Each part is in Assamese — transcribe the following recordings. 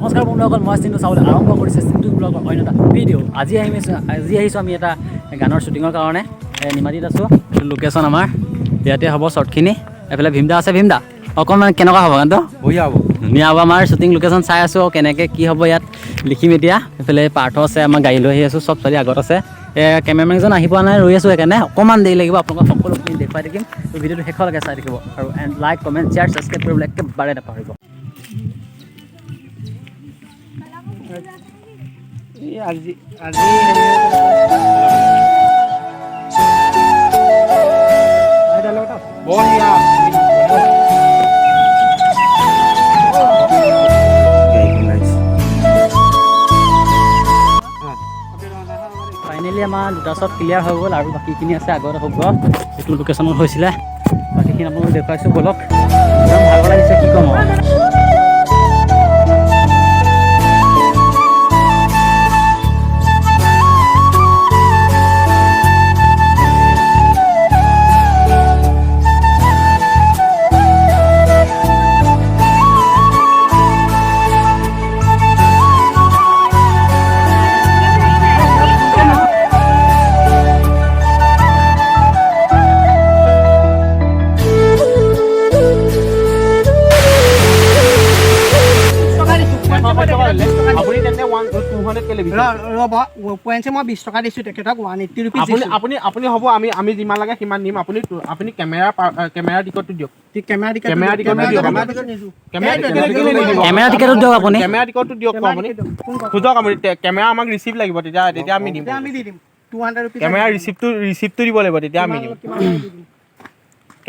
নমস্কাৰ বন্ধুসকল, মই চিন্তু চাবলৈ আৰম্ভ কৰিছে চিন্তু ব্লগৰ অন্য এটা ভিডিঅ'। আজি আহিছোঁ আমি এটা গানৰ শ্বুটিঙৰ কাৰণে নিমাতীত আছোঁ। এইটো লোকেশ্যন আমাৰ ইয়াতে হ'ব শ্বৰ্টখিনি। এইফালে ভীমদা আছে। ভীমদা অকণমান কেনেকুৱা হ'ব গানটো? বঢ়িয়া হ'ব, ধুনীয়া হ'ব। আমাৰ শ্বুটিং লোকেশ্যন চাই আছোঁ আৰু কেনেকৈ কি হ'ব ইয়াত লিখিম এতিয়া। এইফালে পাৰ্থ আছে, আমাৰ গাড়ী লৈ আহি আছোঁ, চব ছোৱালী আগত আছে। কেমেৰামেনজন আহি পোৱা নাই, ৰৈ আছোঁ, সেইকাৰণে অকণমান দেৰি লাগিব। আপোনালোকক সকলোখিনি দেখুৱাই থাকিম, তো ভিডিঅ'টো শেষলৈকে চাই থাকিব আৰু লাইক কমেণ্ট শ্বেয়াৰ ছাবস্ক্ৰাইব কৰিবলৈ একেবাৰে নাপাহৰিব। আজি বঢ়িয়া ফাইনেলি আমাৰ দুটা শ্বট ক্লিয়াৰ হৈ গ'ল আৰু বাকীখিনি আছে আগত হ'ব। এইটো লোকেশ্যনত হৈছিলে, বাকীখিনি আপোনালোকক দেখুৱাইছোঁ। ব'লক, একদম ভাগৰ লাগিছে, কি ক'ম আৰু। আপুনি হ'ব, আমি যিমান লাগে সিমান নিম। আপুনি কেমেৰা টিকটটো দিয়ক। কেমেৰা টিকেটটো দিয়ক আপুনি। কেমেৰা টিকটটো দিয়ক আপুনি, খোজক আপুনি। কেমেৰা আমাক ৰিচিভ লাগিব, তেতিয়া আমি দিম। কেমেৰা ৰিচিপ্টটো দিব লাগিব, তেতিয়া আমি দিম।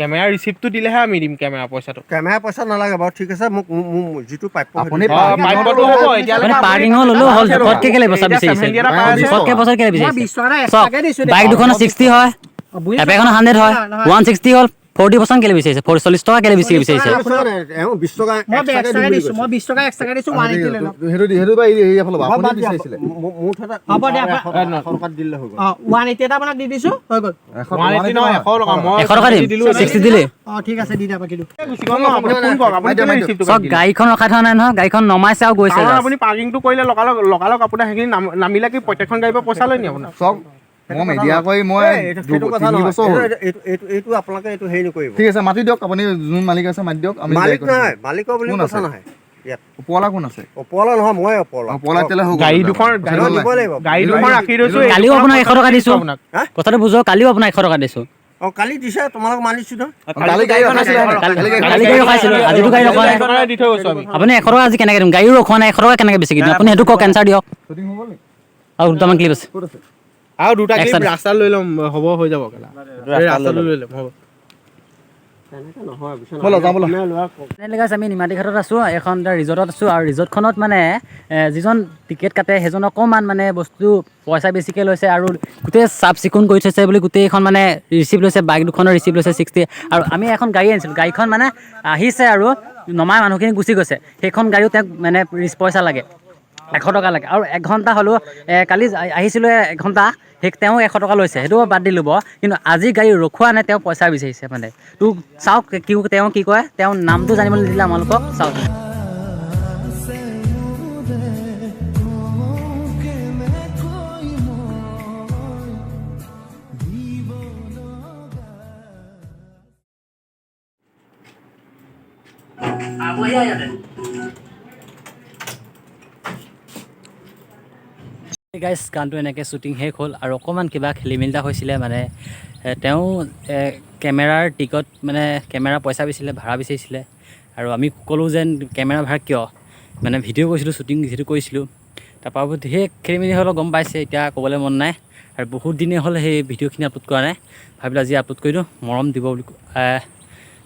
কেমেৰা ৰিচিপ্টটো দিলেহে আমি দিম কেমেৰা পইচাটো। কেমেৰা পইচা নালাগে বাৰু, ঠিক আছে। মোক যিটো প্ৰাপ্য আপুনি পাইপটো হ'ব এতিয়ালৈকে পাৰ্কিঙো ল'লেও হ'ল। জোখতকৈ কেলৈ পইচা বিচাৰিছে? জোখতকৈ পইচা কেলৈ বিচাৰিছে? বাইক দুখনৰ 60 হয়, এপেখনৰ 100 হয়, 160 হ'ল। 40% কেলৈ বিচাৰিছে? 40 টকা কেলৈ বেছিকৈ বিচাৰিছে? 20 টকা মই 20 টকা এক্সট্ৰাকৈ দিছোঁ। 180 লৈ লওক। হ'ব দে, 180 এটা আপোনাক দি দিছোঁ, হৈ গ'ল। 180 নহয়, 100 টকা। মই 100 টকা দিম, 60 দিলে। ঠিক আছে, দি দিয়া বাকীটো। আপুনি ফোন কৰক, আপুনি কেলে ৰিচিপ্টটো চব গাড়ীখন ৰখাই থোৱা নাই নহয়, গাড়ীখন নমাইছে আৰু গৈছে। আপুনি পাৰ্কিংটো কৰিলে লগালগ আপোনাৰ সেইখিনি নামিলে কি প্ৰত্যেকখন গাড়ীৰ পৰা পইচা লয় নি আপোনাৰ? চব মই মেডিয়া কৰি মই সেইটো কথা নহয়। এইটো আপোনালোকে এইটো হেৰি নকৰিব। ঠিক আছে, মাতি দিয়ক। আপুনি যোন মালিক আছে মাতি দিয়ক। মালিক নহয়, মালিকৰ বুলি কথা নহয়। ওপৰৱালা কোন আছে? ওপৰৱালা নহয়, মই ওপৰৱালা। ওপৰৱালা তেলে হৈ গ'ল। গাড়ী দুখন ৰাখি দিছোঁ। কালিও আপোনাক 100 টকা দিছোঁ। কথাটো বুজক, কালিও আপোনাক 100 টকা দিছোঁ। কালি দিছে, তোমালোক মানিছোঁ নহয়। কালি গাড়ী ৰখাইছিলে, কালি গাড়ী ৰখাইছিলোঁ, আজিতো গাড়ী ৰখোৱা নাই। দি থৈ গৈছোঁ আমি। আপুনি 100 টকা আজি কেনেকৈ দিম? গাড়ীও ৰখোৱা নাই, 100 টকা কেনেকৈ বেছি দিম? আপুনি সেইটো কওক, এনচাৰ দিয়ক। আৰু দুটামান ক্লিপ আছে। আৰু দুটা ক্লিপ ৰাস্তাত লৈ ল'ম, হ'ব, হৈ যাব। ৰাস্তাত লৈ ল'ম, হ'ব। আমি নিমাতী ঘাটত আছোঁ, এখন ৰিজৰ্টত আছোঁ। আৰু ৰিজৰ্টখনত মানে যিজন টিকেট কাটে সেইজন অকণমান মানে বস্তু পইচা বেছিকৈ লৈছে আৰু গোটেই চাফ চিকুণ কৰি থৈছে বুলি গোটেইখন মানে ৰিচিপ্ট লৈছে। বাইক দুখনৰ ৰিচিপ্ট লৈছে 60। আৰু আমি এখন গাড়ী আনিছিলোঁ, গাড়ীখন মানে আহিছে আৰু নমাই মানুহখিনি গুচি গৈছে। সেইখন গাড়ীও তেওঁক মানে পইচা লাগে, 100 টকা লাগে। আৰু 1 ঘণ্টা হ'লেও কালি আহিছিলোঁ 1 ঘণ্টা, তেওঁ 100 টকা লৈছে, সেইটো বাদ দি ল'ব। কিন্তু আজি গাড়ী ৰখোৱা নাই, তেওঁ পইচা বিচাৰিছে মানে। তোক চাওক তেওঁ কি কয়, তেওঁৰ নামটো জানিবলৈ নিদিলে আমালোকক। চাওক, গাইজ গানটো এনেকৈ শ্বুটিং শেষ হ'ল। আৰু অকণমান কিবা খেলি মেলি এটা হৈছিলে, মানে তেওঁ কেমেৰাৰ টিকট মানে কেমেৰা পইচা বিচাৰিছিলে, ভাড়া বিচাৰিছিলে। আৰু আমি ক'লোঁ যেন কেমেৰা ভাড়া কিয়, মানে ভিডিঅ' কৰিছিলোঁ, শ্বুটিং যিটো কৰিছিলোঁ। তাৰপৰা সেই খেলি মেলি হ'লেও গম পাইছে, এতিয়া ক'বলৈ মন নাই। আৰু বহুত দিনেই হ'ল সেই ভিডিঅ'খিনি আপলোড কৰা নাই, ভাবিলোঁ আজি আপলোড কৰি দিওঁ। মৰম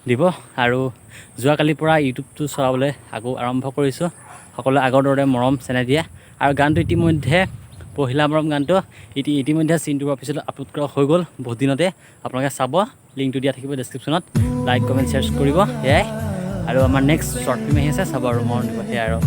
দিব। আৰু যোৱাকালিৰ পৰা ইউটিউবটো চলাবলৈ আকৌ আৰম্ভ কৰিছোঁ। সকলোৱে আগৰ দৰে মৰম চেনেল দিয়ে। আৰু গানটো ইতিমধ্যে পহিলা মৰম গানটো ইতিমধ্যে চিনটোৰ পিছত আপলোড কৰা হৈ গ'ল বহুত দিনতে। আপোনালোকে চাব, লিংকটো দিয়া থাকিব ডেছক্ৰিপশ্যনত। লাইক কমেণ্ট শ্বেয়াৰ কৰিব, সেয়াই। আৰু আমাৰ নেক্সট শ্বৰ্ট ফিল্ম আহি আছে, চাব আৰু মৰম দিব, সেয়াই আৰু।